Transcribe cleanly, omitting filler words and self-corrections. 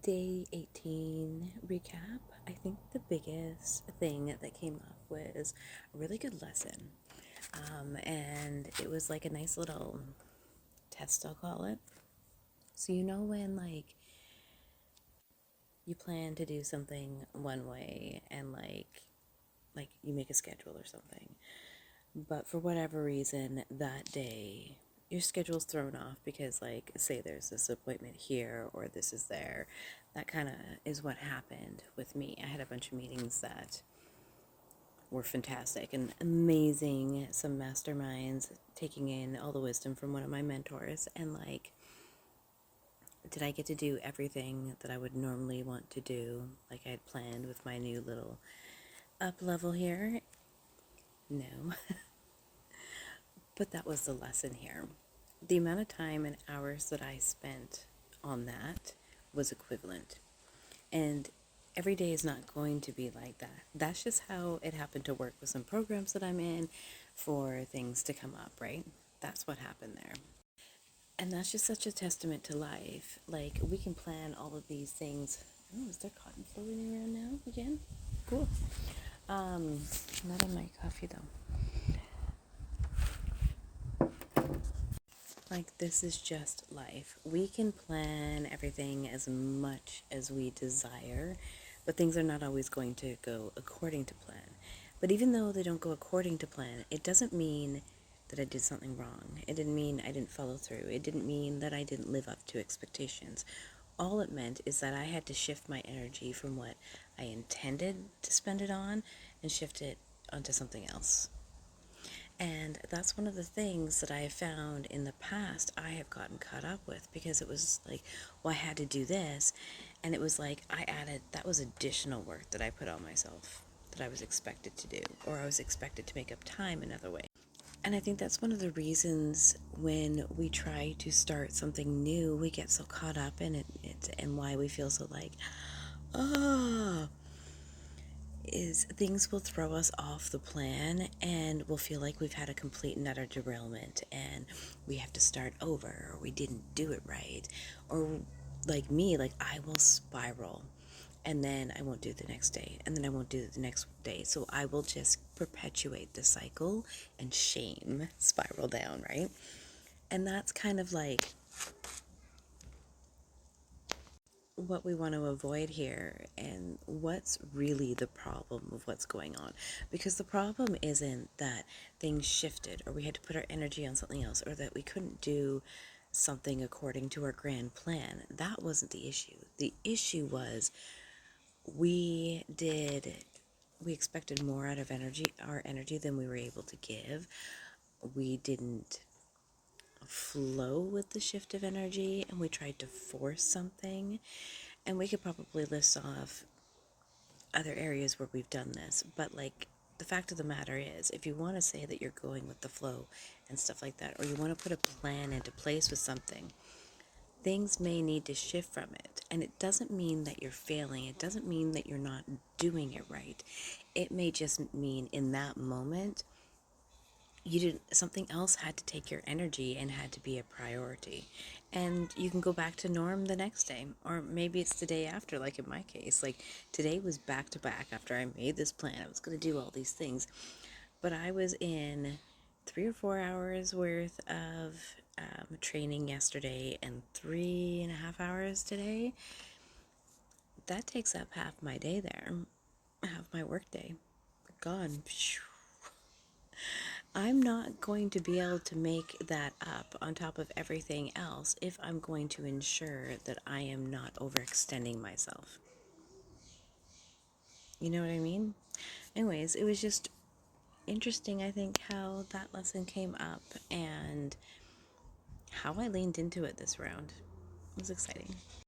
Day 18 recap. I think the biggest thing that came up was a really good lesson. And it was like a nice little test, I'll call it. So, when you plan to do something one way and like you make a schedule or something, but for whatever reason that day your schedule's thrown off because, like, say there's this appointment here or this is there. That kind of is what happened with me. I had a bunch of meetings that were fantastic and amazing, some masterminds, taking in all the wisdom from one of my mentors, and like, did I get to do everything that I would normally want to do like I had planned with my new little up level here? No. But that was the lesson here. The amount of time and hours that I spent on that was equivalent. And every day is not going to be like that. That's just how it happened to work with some programs that I'm in for things to come up, right? That's what happened there. And that's just such a testament to life. Like, we can plan all of these things. Oh, is there cotton floating around now again? Cool. Not in my coffee though. Like, this is just life. We can plan everything as much as we desire, but things are not always going to go according to plan. But even though they don't go according to plan, it doesn't mean that I did something wrong. It didn't mean I didn't follow through. It didn't mean that I didn't live up to expectations. All it meant is that I had to shift my energy from what I intended to spend it on and shift it onto something else. And that's one of the things that I have found in the past I have gotten caught up with, because it was like, well, I had to do this. And it was like that was additional work that I put on myself that I was expected to do, or I was expected to make up time another way. And I think that's one of the reasons when we try to start something new, we get so caught up in it and why we feel so like, oh, is things will throw us off the plan and we'll feel like we've had a complete and utter derailment and we have to start over, or we didn't do it right, or like me, like I will spiral and then I won't do it the next day and then I won't do it the next day. So I will just perpetuate the cycle and shame spiral down, right? And that's kind of like what we want to avoid here, and what's really the problem of what's going on. Because the problem isn't that things shifted or we had to put our energy on something else or that we couldn't do something according to our grand plan. That wasn't the issue. The issue was we did we expected more out of our energy than we were able to give. We didn't flow with the shift of energy and we tried to force something. And we could probably list off other areas where we've done this, but like, the fact of the matter is, if you want to say that you're going with the flow and stuff like that, or you want to put a plan into place with something, things may need to shift from it. And it doesn't mean that you're failing. It doesn't mean that you're not doing it right. It may just mean in that moment you didn't something else had to take your energy and had to be a priority, and you can go back to norm the next day, or maybe it's the day after, like in my case. Like, today was back to back. After I made this plan, I was going to do all these things, but I was in 3 or 4 hours worth of training yesterday and 3.5 hours today. That takes up half my day there, half my work day gone. I'm not going to be able to make that up on top of everything else if I'm going to ensure that I am not overextending myself. You know what I mean? Anyways, it was just interesting, I think, how that lesson came up and how I leaned into it this round. It was exciting.